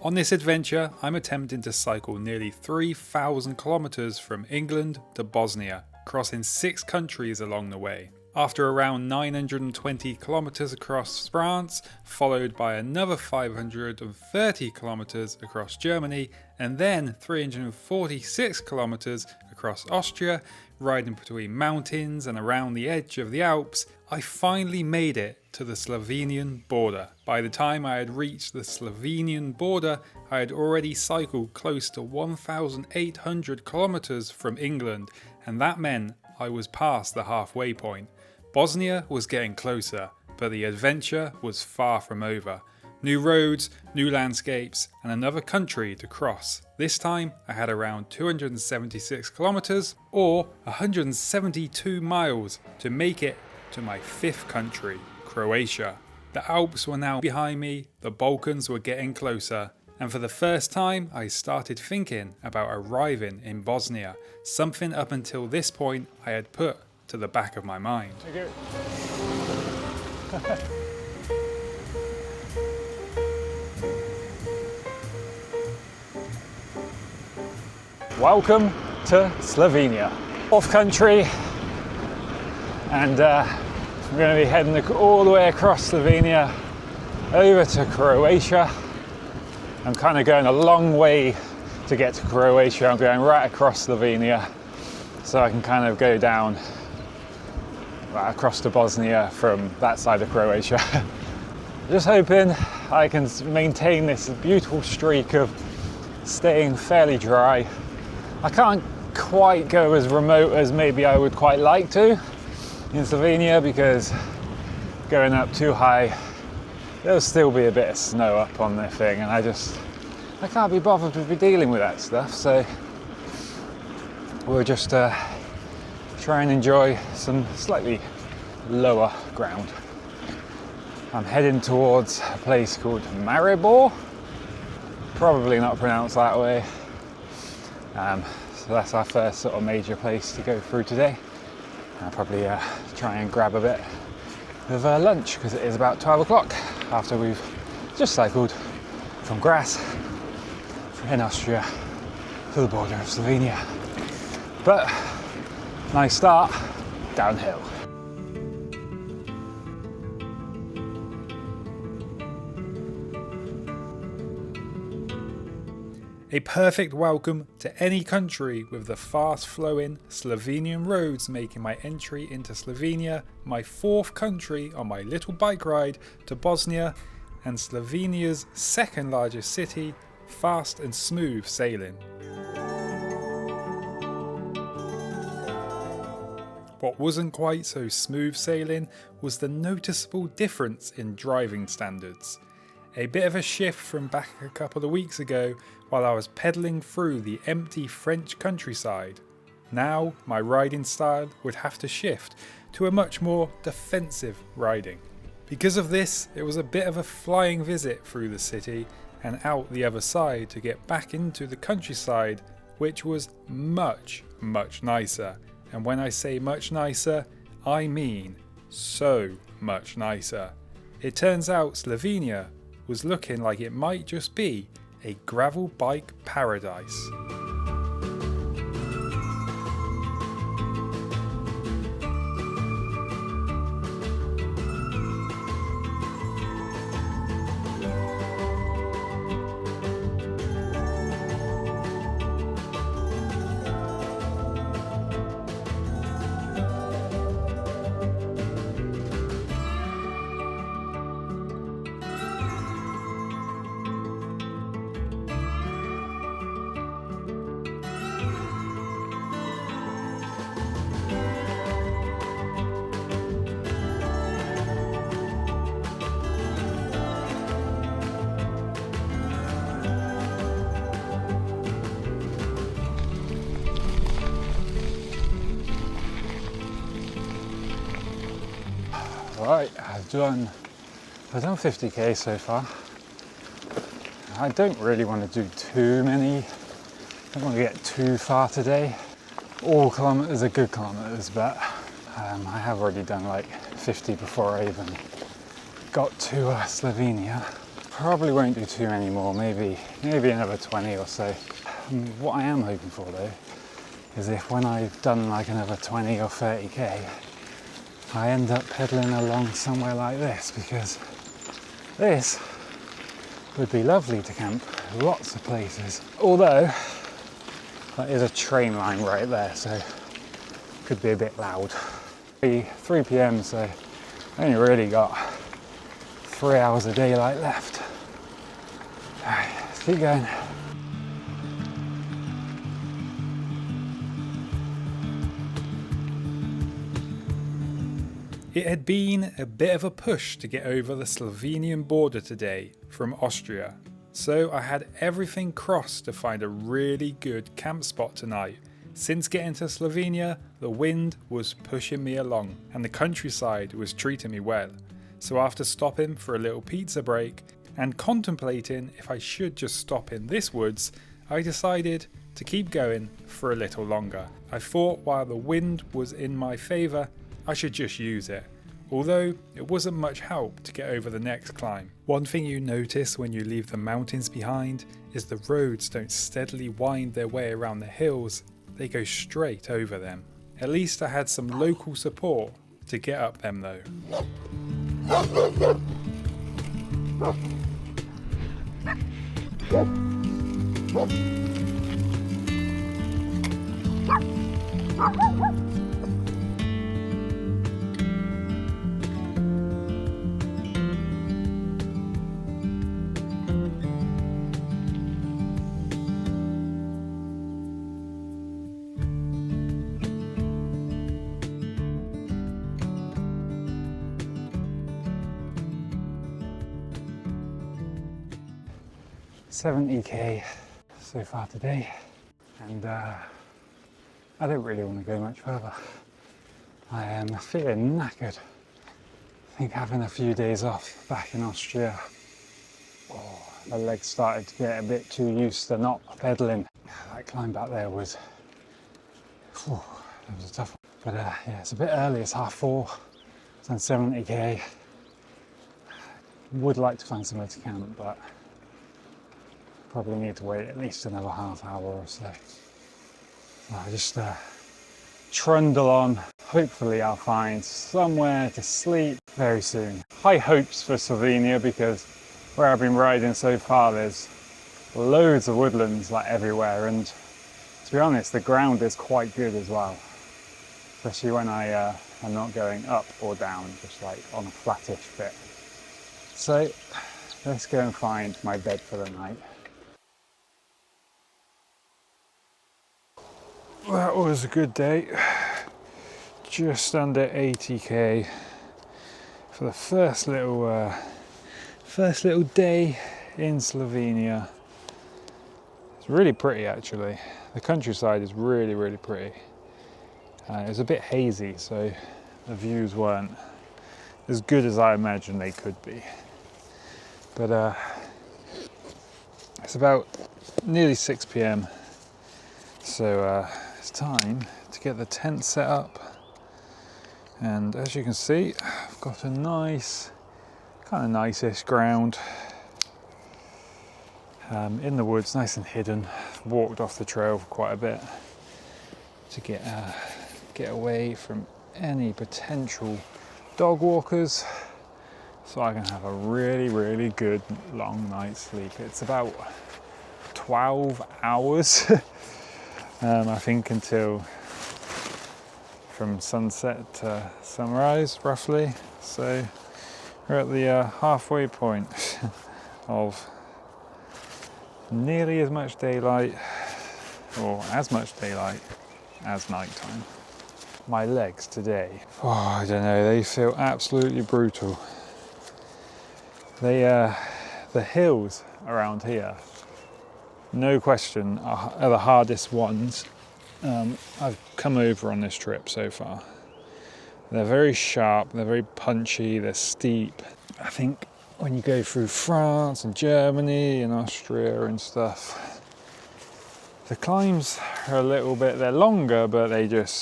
On this adventure, I'm attempting to cycle nearly 3,000 kilometers from England to Bosnia, crossing 6 countries along the way. After around 920 kilometers across France, followed by another 530 kilometers across Germany, and then 346 kilometers across Austria, riding between mountains and around the edge of the Alps, I finally made it to the Slovenian border. By the time I had reached the Slovenian border, I had already cycled close to 1,800 kilometers from England, and that meant I was past the halfway point. Bosnia was getting closer, but the adventure was far from over. New roads, new landscapes, and another country to cross. This time I had around 276 kilometers or 172 miles to make it to my 5th country, Croatia. The Alps were now behind me, the Balkans were getting closer, and for the first time I started thinking about arriving in Bosnia, something up until this point I had put to the back of my mind. Welcome to Slovenia, 4th country, and we're going to be heading all the way across Slovenia over to Croatia. I'm kind of going a long way to get to Croatia. I'm going right across Slovenia, so I can kind of go down right across to Bosnia from that side of Croatia. Just hoping I can maintain this beautiful streak of staying fairly dry. I can't quite go as remote as maybe I would quite like to in Slovenia, because going up too high there'll still be a bit of snow up on the thing, and I can't be bothered to be dealing with that stuff, so we'll just try and enjoy some slightly lower ground. I'm heading towards a place called Maribor, probably not pronounced that way. So that's our first sort of major place to go through today. I'll probably try and grab a bit of lunch, because it is about 12 o'clock after we've just cycled from Graz in Austria to the border of Slovenia. But nice start, downhill. A perfect welcome to any country, with the fast-flowing Slovenian roads making my entry into Slovenia my 4th country on my little bike ride to Bosnia, and Slovenia's 2nd largest city, fast and smooth sailing. What wasn't quite so smooth sailing was the noticeable difference in driving standards. A bit of a shift from back a couple of weeks ago while I was pedalling through the empty French countryside. Now my riding style would have to shift to a much more defensive riding. Because of this, it was a bit of a flying visit through the city and out the other side to get back into the countryside, which was much, much nicer. And when I say much nicer, I mean so much nicer. It turns out Slovenia was looking like it might just be a gravel bike paradise. Right, I've done 50k so far. I don't really want to do too many. I don't want to get too far today. All kilometers are good kilometers, but I have already done like 50 before I even got to Slovenia. Probably won't do too many more, maybe another 20 or so. What I am hoping for though, is if when I've done like another 20 or 30k, I end up pedaling along somewhere like this, because this would be lovely to camp, lots of places. Although, that is a train line right there, so could be a bit loud. 3 p.m, so I only really got 3 hours of daylight left. Alright, let's keep going. It had been a bit of a push to get over the Slovenian border today from Austria, so I had everything crossed to find a really good camp spot tonight. Since getting to Slovenia, the wind was pushing me along and the countryside was treating me well. So after stopping for a little pizza break and contemplating if I should just stop in this woods, I decided to keep going for a little longer. I thought while the wind was in my favour, I should just use it, although it wasn't much help to get over the next climb. One thing you notice when you leave the mountains behind is the roads don't steadily wind their way around the hills, they go straight over them. At least I had some local support to get up them though. $70k so far today, and I don't really want to go much further. I am feeling knackered. I think having a few days off back in Austria, my legs started to get a bit too used to not pedaling. That climb back there was, that was a tough one. But yeah, it's a bit early, it's 4:30, it's on 70k. Would like to find somewhere to camp, but probably need to wait at least another half hour or so. I just trundle on. Hopefully I'll find somewhere to sleep very soon. High hopes for Slovenia, because where I've been riding so far there's loads of woodlands like everywhere, and to be honest the ground is quite good as well, especially when I am not going up or down, just like on a flattish bit. So let's go and find my bed for the night. That was a good day, just under 80k for the first little day in Slovenia. It's really pretty actually. The countryside is really, really pretty. It was a bit hazy, so the views weren't as good as I imagined they could be. But it's about nearly 6 p.m, so it's time to get the tent set up. And as you can see, I've got a nice, kind of nice-ish ground in the woods, nice and hidden. Walked off the trail for quite a bit to get away from any potential dog walkers, so I can have a really, really good long night's sleep. It's about 12 hours, I think, until from sunset to sunrise, roughly. So we're at the halfway point of nearly as much daylight, or as much daylight as nighttime. My legs today, I don't know, they feel absolutely brutal. They, the hills around here, no question, are the hardest ones I've come over on this trip so far. They're very sharp, they're very punchy, they're steep. I think when you go through France and Germany and Austria and stuff, the climbs are a little bit, they're longer, but they don't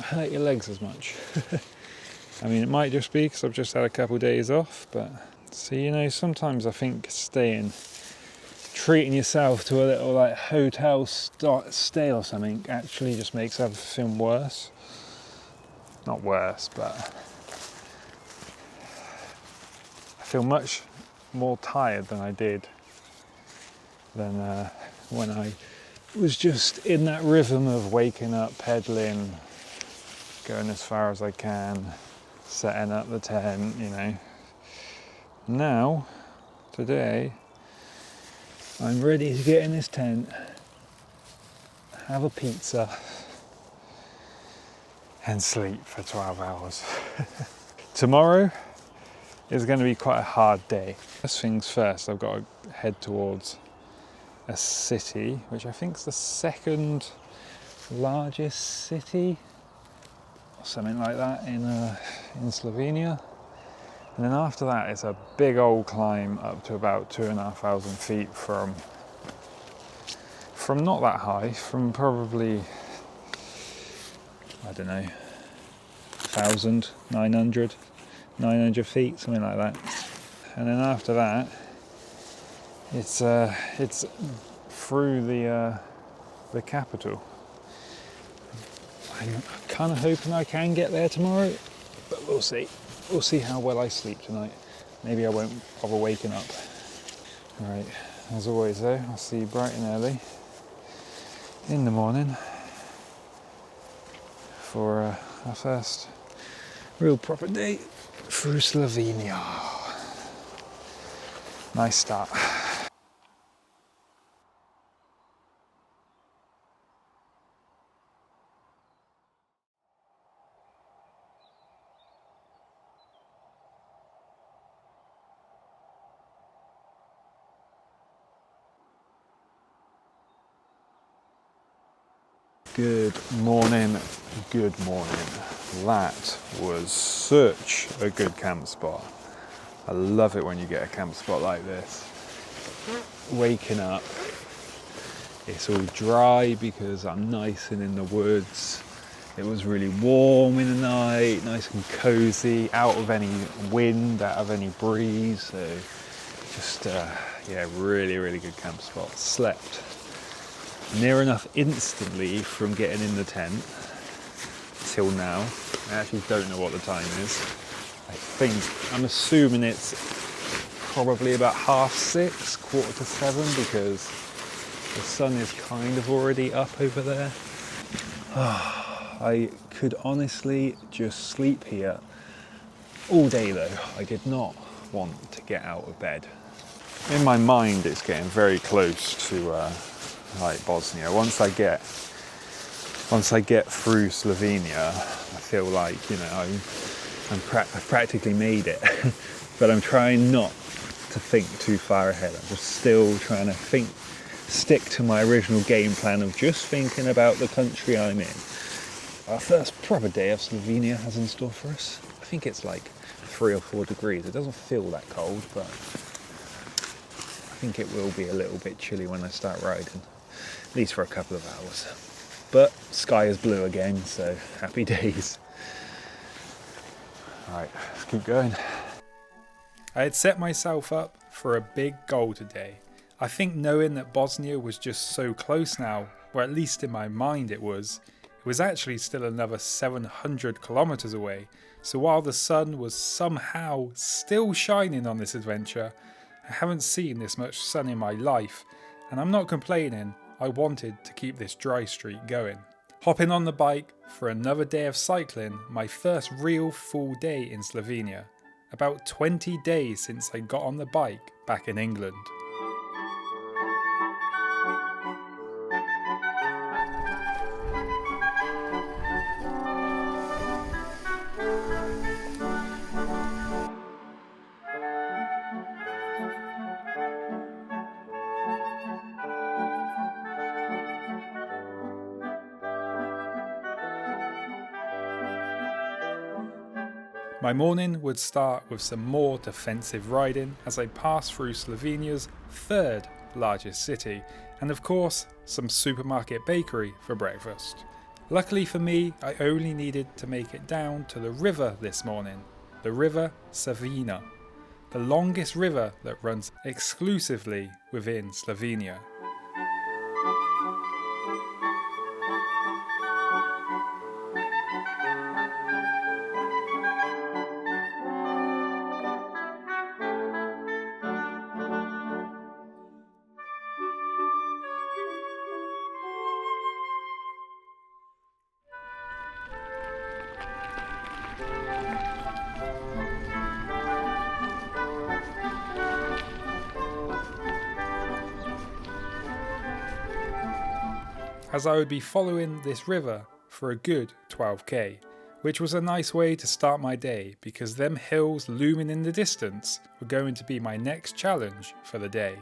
hurt your legs as much. I mean, it might just be because I've just had a couple of days off, but So, you know, sometimes I think treating yourself to a little like hotel stay or something actually just makes everything worse. Not worse, but I feel much more tired than I did when I was just in that rhythm of waking up, pedaling, going as far as I can, setting up the tent, you know. Now, today, I'm ready to get in this tent, have a pizza, and sleep for 12 hours. Tomorrow is going to be quite a hard day. First things first, I've got to head towards a city, which I think is the second largest city, or something like that, in Slovenia. And then after that, it's a big old climb up to about 2,500 feet from not that high, from probably, I don't know, 900 feet, something like that. And then after that, it's through the capital. I'm kind of hoping I can get there tomorrow, but we'll see. We'll see how well I sleep tonight. Maybe I won't bother waking up. Alright, as always though, I'll see you bright and early in the morning for our first real proper day through Slovenia. Nice start. Good morning, good morning. That was such a good camp spot. I love it when you get a camp spot like this. Waking up, it's all dry because I'm nice and in the woods. It was really warm in the night, nice and cozy, out of any wind, out of any breeze. So just, yeah, really, really good camp spot. Slept near enough instantly from getting in the tent till now. I actually don't know what the time is. I'm assuming it's probably about 6:30, 7:15, because the sun is kind of already up over there. I could honestly just sleep here all day though. I did not want to get out of bed. In my mind it's getting very close to like Bosnia. Once I get through Slovenia, I feel like, you know, I've practically made it. But I'm trying not to think too far ahead. I'm just still trying to stick to my original game plan of just thinking about the country I'm in. Our first proper day of Slovenia has in store for us. I think it's like 3 or 4 degrees. It doesn't feel that cold, but I think it will be a little bit chilly when I start riding. At least for a couple of hours. But sky is blue again, so happy days. Alright, let's keep going. I had set myself up for a big goal today. I think knowing that Bosnia was just so close now, or at least in my mind it was actually still another 700 kilometers away. So while the sun was somehow still shining on this adventure, I haven't seen this much sun in my life, and I'm not complaining. I wanted to keep this dry streak going. Hopping on the bike for another day of cycling, my first real full day in Slovenia. About 20 days since I got on the bike back in England. My morning would start with some more defensive riding as I passed through Slovenia's third largest city, and of course some supermarket bakery for breakfast. Luckily for me, I only needed to make it down to the river this morning, the river Savina. the longest river that runs exclusively within Slovenia. As I would be following this river for a good 12k, which was a nice way to start my day because them hills looming in the distance were going to be my next challenge for the day.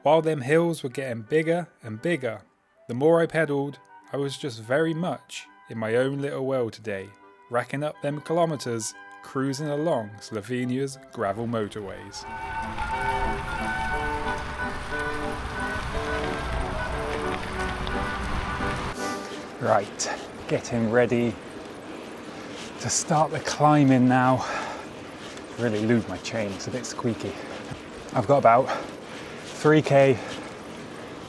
While them hills were getting bigger and bigger, the more I pedalled, I was just very much in my own little world today, racking up them kilometres, cruising along Slovenia's gravel motorways. Right, getting ready to start the climbing now. Really lube my chain, it's a bit squeaky. I've got about 3k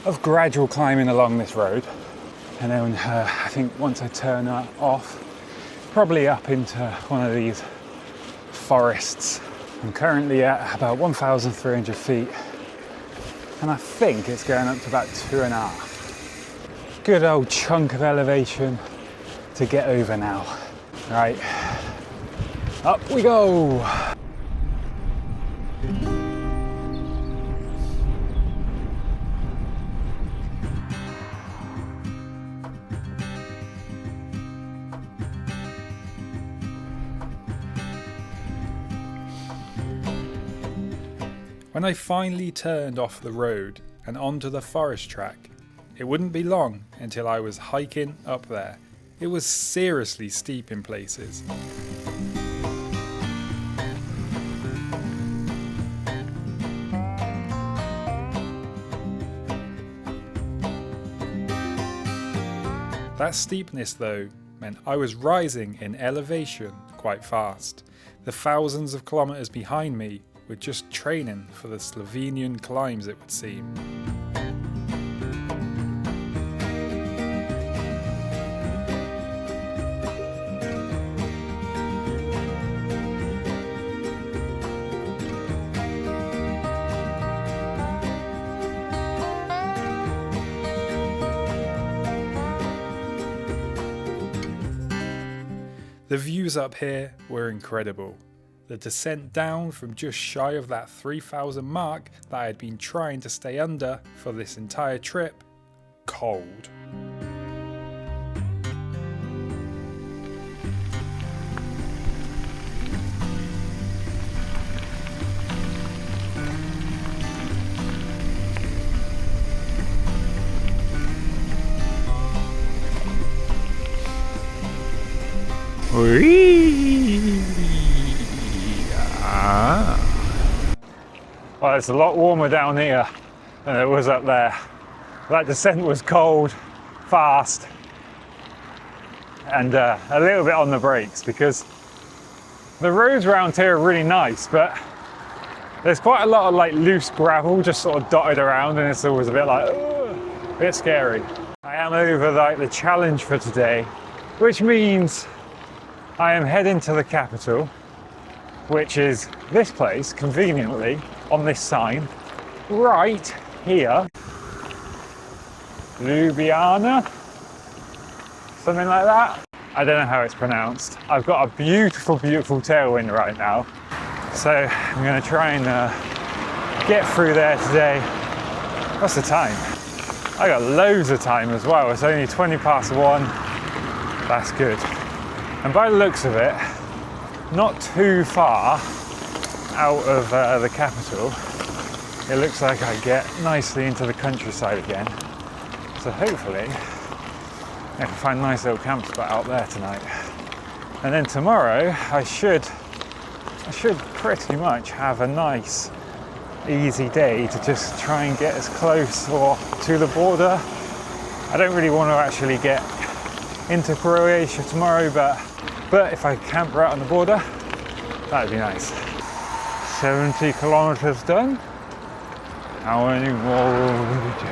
of gradual climbing along this road, and then I think once I turn off, probably up into one of these forests. I'm currently at about 1,300 feet, and I think it's going up to about 2.5. Good old chunk of elevation to get over now. Right, up we go. When I finally turned off the road and onto the forest track, it wouldn't be long until I was hiking up there. It was seriously steep in places. That steepness though meant I was rising in elevation quite fast. The thousands of kilometres behind me were just training for the Slovenian climbs, it would seem. The views up here were incredible. The descent down from just shy of that 3,000 mark that I had been trying to stay under for this entire trip, cold. Well, it's a lot warmer down here than it was up there. That descent was cold, fast, and a little bit on the brakes because the roads around here are really nice, but there's quite a lot of like loose gravel just sort of dotted around, and it's always a bit like, ugh, a bit scary. I am over like the challenge for today, which means I am heading to the capital, which is this place, conveniently, on this sign, right here. Ljubljana? Something like that? I don't know how it's pronounced. I've got a beautiful, beautiful tailwind right now. So I'm gonna try and get through there today. What's the time? I got loads of time as well. It's only 20 past 1. That's good. And by the looks of it, not too far out of the capital it looks like I get nicely into the countryside again. So hopefully I can find a nice little camp spot out there tonight. And then tomorrow I should pretty much have a nice easy day to just try and get as close or to the border. I don't really want to actually get into Croatia tomorrow, but if I camp right on the border, that'd be nice. 70 kilometers done. How many more will we do?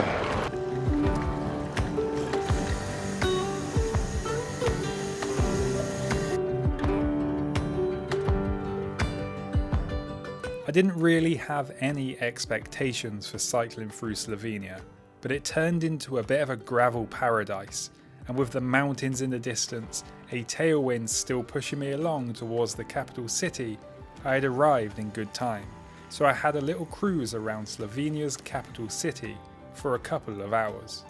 I didn't really have any expectations for cycling through Slovenia, but it turned into a bit of a gravel paradise, and with the mountains in the distance, a tailwind still pushing me along towards the capital city, I had arrived in good time, so I had a little cruise around Slovenia's capital city for a couple of hours.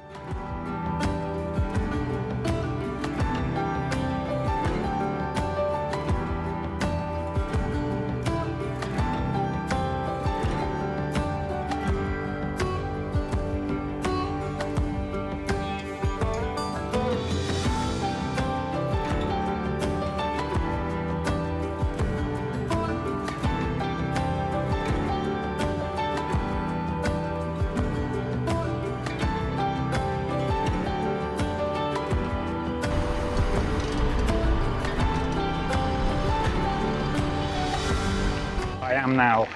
I am now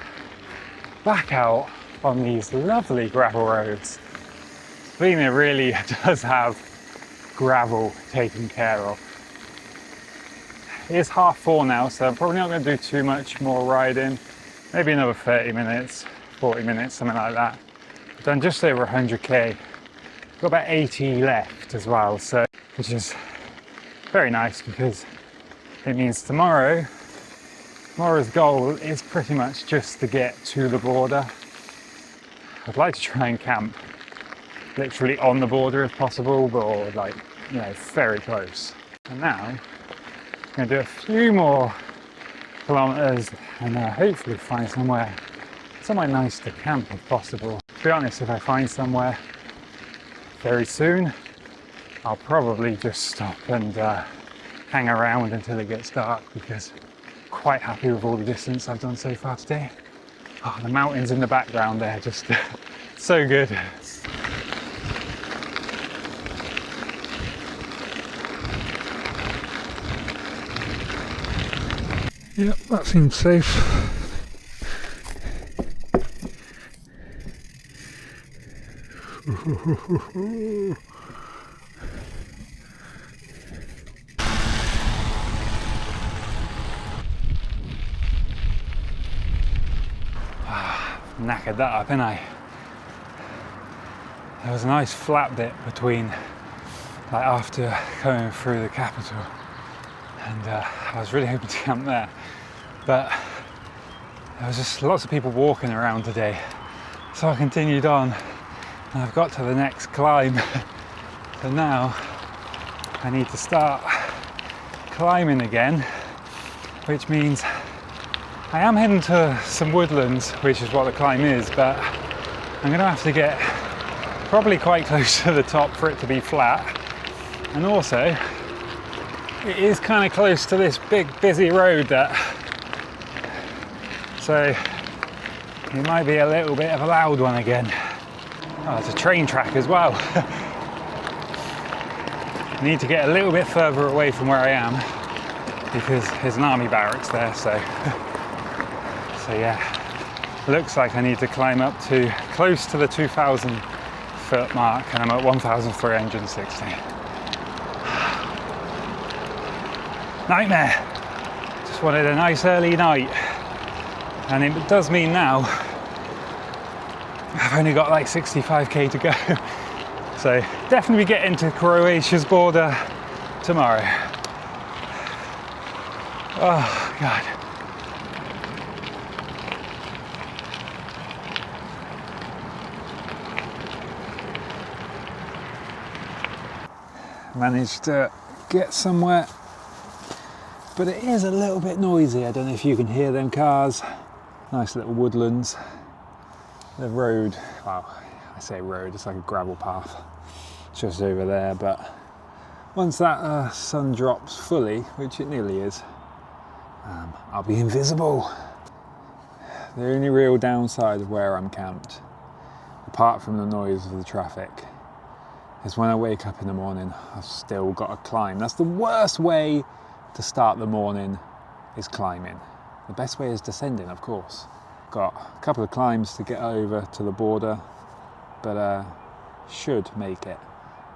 back out on these lovely gravel roads. Slovenia really does have gravel taken care of. It is 4:30 now, so I'm probably not going to do too much more riding. Maybe another 30 minutes, 40 minutes, something like that. I've done just over 100k. Got about 80 left as well, so which is very nice because it means tomorrow's goal is pretty much just to get to the border. I'd like to try and camp literally on the border if possible, or like, you know, very close. And now I'm going to do a few more kilometers and hopefully find somewhere nice to camp if possible. To be honest, if I find somewhere very soon, I'll probably just stop and hang around until it gets dark, because I'm quite happy with all the distance I've done so far today. Oh, the mountains in the background there, just so good. Yep, that seems safe. Knackered that up, didn't I? There was a nice flat bit between, like after going through the capital, and I was really hoping to camp there, but there was just lots of people walking around today, so I continued on and I've got to the next climb. So now I need to start climbing again, which means I am heading to some woodlands, which is what the climb is, but I'm going to have to get probably quite close to the top for it to be flat. And also, it is kind of close to this big busy road so it might be a little bit of a loud one again. Oh, it's a train track as well. I need to get a little bit further away from where I am because there's an army barracks there, so yeah, looks like I need to climb up to close to the 2,000 foot mark, and I'm at 1,360. Nightmare. Just wanted a nice early night, and it does mean now I've only got like 65k to go. So definitely getting to Croatia's border tomorrow. Oh God. Managed to get somewhere, but it is a little bit noisy. I don't know if you can hear them cars. Nice little woodlands. The road, well, I say road, it's like a gravel path just over there, but once that sun drops fully, which it nearly is, I'll be invisible. The only real downside of where I'm camped, apart from the noise of the traffic, is when I wake up in the morning, I've still got to climb. That's the worst way to start the morning, is climbing. The best way is descending, of course. Got a couple of climbs to get over to the border, but should make it.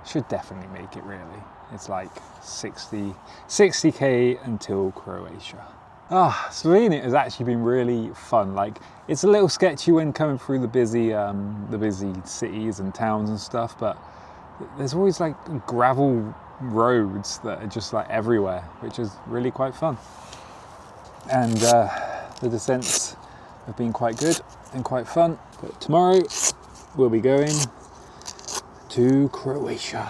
Should definitely make it, really. It's like 60k until Croatia. Slovenia has actually been really fun. Like, it's a little sketchy when coming through the busy cities and towns and stuff, but there's always like gravel roads that are just like everywhere, which is really quite fun. And the descents have been quite good and quite fun. But tomorrow we'll be going to Croatia.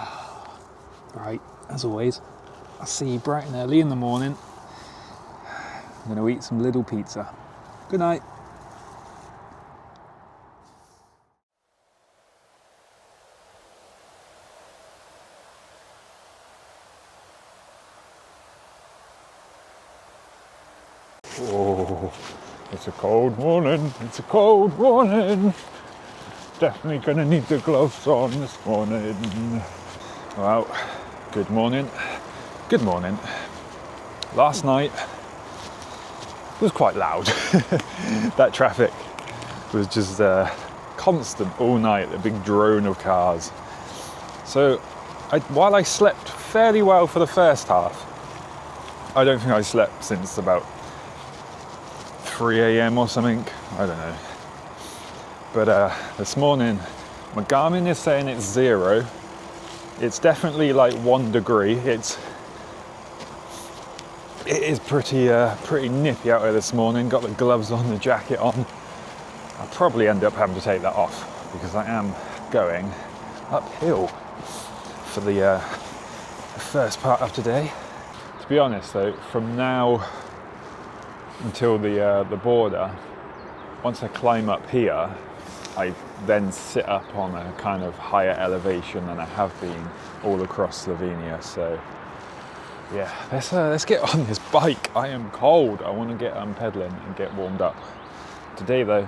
Right, as always, I'll see you bright and early in the morning. I'm going to eat some little pizza. Good night. Oh, it's a cold morning. It's a cold morning. Definitely going to need the gloves on this morning. Well, good morning. Good morning. Last night was quite loud. That traffic was just constant all night, a big drone of cars. So while I slept fairly well for the first half, I don't think I slept since about 3 a.m. or something, I don't know. But this morning, my Garmin is saying it's 0. It's definitely like 1 degree. It is pretty nippy out here this morning. Got the gloves on, the jacket on. I'll probably end up having to take that off because I am going uphill for the first part of today. To be honest though, from now until the border, once I climb up here, I then sit up on a kind of higher elevation than I have been all across Slovenia. So yeah, let's get on this bike. I am cold. I want to get pedaling and get warmed up. Today though,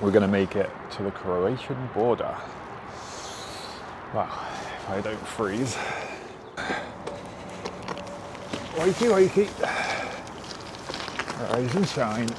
we're going to make it to the Croatian border. Well, if I don't freeze. Wakey, wakey. Rise and shine.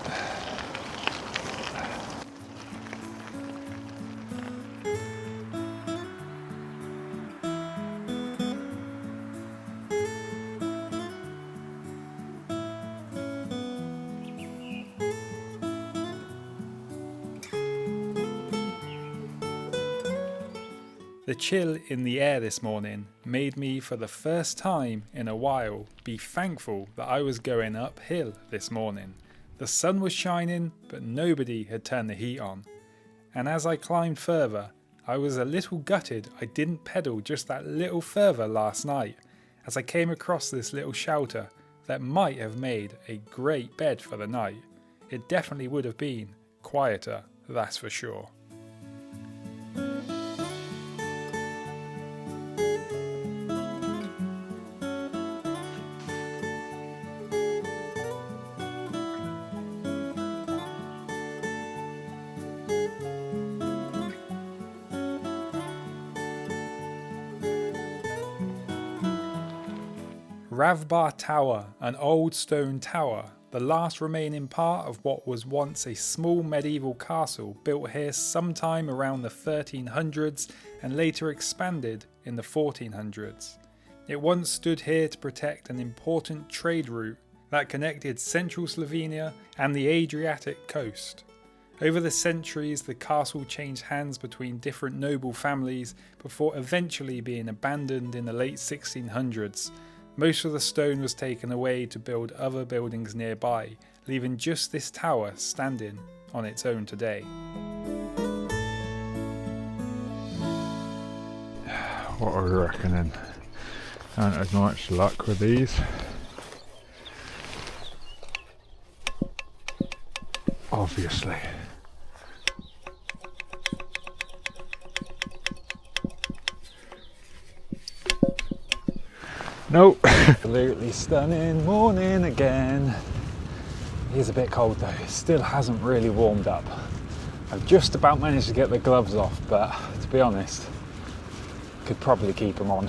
The chill in the air this morning made me, for the first time in a while, be thankful that I was going uphill this morning. The sun was shining, but nobody had turned the heat on. And as I climbed further, I was a little gutted I didn't pedal just that little further last night, as I came across this little shelter that might have made a great bed for the night. It definitely would have been quieter, that's for sure. Ravbar Tower, an old stone tower, the last remaining part of what was once a small medieval castle built here sometime around the 1300s and later expanded in the 1400s. It once stood here to protect an important trade route that connected central Slovenia and the Adriatic coast. Over the centuries, the castle changed hands between different noble families before eventually being abandoned in the late 1600s. Most of the stone was taken away to build other buildings nearby, leaving just this tower standing on its own today. What are we reckoning? Haven't had much luck with these. Obviously. Nope. Absolutely stunning morning again. It is a bit cold though, it still hasn't really warmed up. I've just about managed to get the gloves off, but to be honest, could probably keep them on.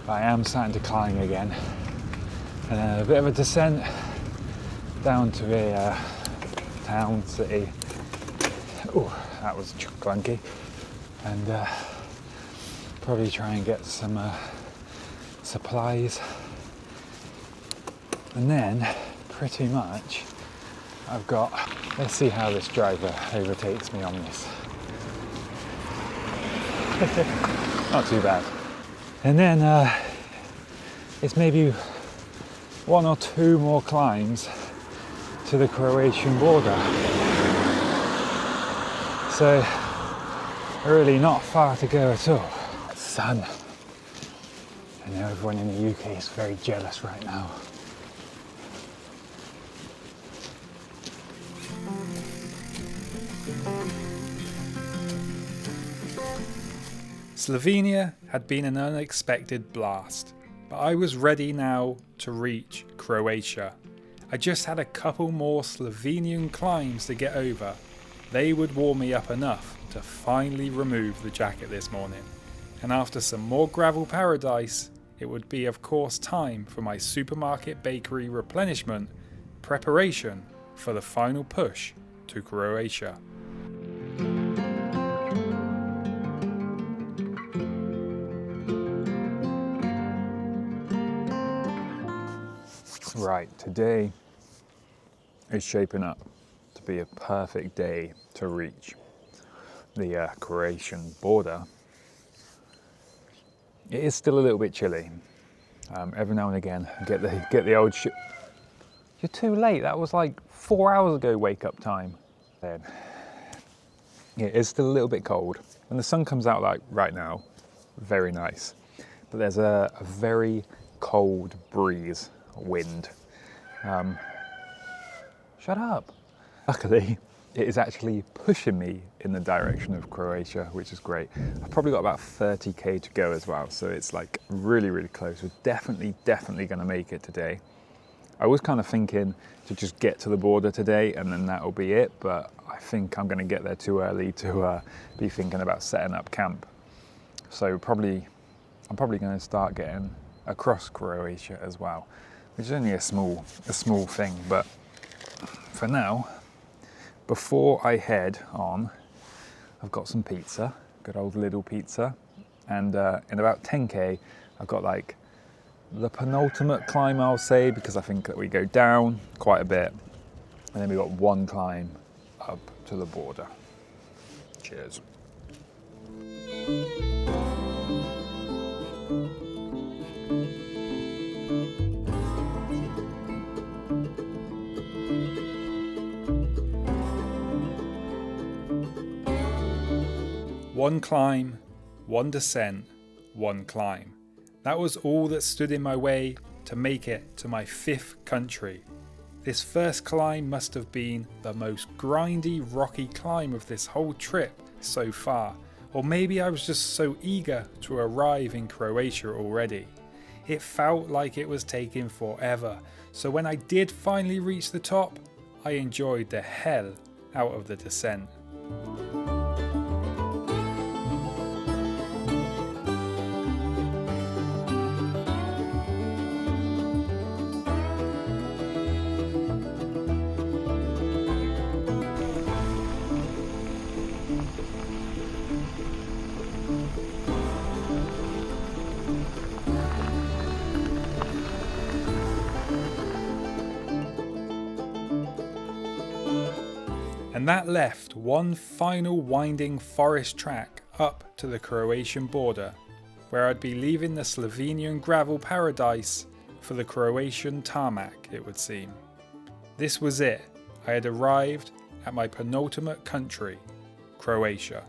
I am starting to climb again. And a bit of a descent down to a town, city. Oh, that was clunky. And probably try and get some supplies. And then, pretty much, I've got, let's see how this driver overtakes me on this. Not too bad. And then it's maybe 1 or 2 more climbs to the Croatian border. So really not far to go at all. Sun. I know everyone in the UK is very jealous right now. Slovenia had been an unexpected blast, but I was ready now to reach Croatia. I just had a couple more Slovenian climbs to get over. They would warm me up enough to finally remove the jacket this morning. And after some more gravel paradise, it would be of course time for my supermarket bakery replenishment, preparation for the final push to Croatia. Right, today is shaping up to be a perfect day to reach the Croatian border. It is still a little bit chilly. Every now and again, get the old shit. You're too late. That was like 4 hours ago. Wake up time. Then it is still a little bit cold. When the sun comes out like right now, very nice. But there's a very cold breeze, wind. Shut up. Luckily, it is actually pushing me in the direction of Croatia, which is great. I've probably got about 30k to go as well, so it's like really, really close. We're definitely going to make it today. I was kind of thinking to just get to the border today and then that'll be it, but I think I'm going to get there too early to be thinking about setting up camp. So I'm probably going to start getting across Croatia as well, which is only a small thing, but for now, before I head on, I've got some pizza, good old Lidl pizza, and in about 10k, I've got like the penultimate climb, I'll say, because I think that we go down quite a bit, and then we've got 1 climb up to the border. Cheers. One climb, 1 descent, 1 climb. That was all that stood in my way to make it to my 5th country. This first climb must have been the most grindy, rocky climb of this whole trip so far. Or maybe I was just so eager to arrive in Croatia already. It felt like it was taking forever, so when I did finally reach the top, I enjoyed the hell out of the descent. And that left one final winding forest track up to the Croatian border, where I'd be leaving the Slovenian gravel paradise for the Croatian tarmac, it would seem. This was it. I had arrived at my penultimate country, Croatia.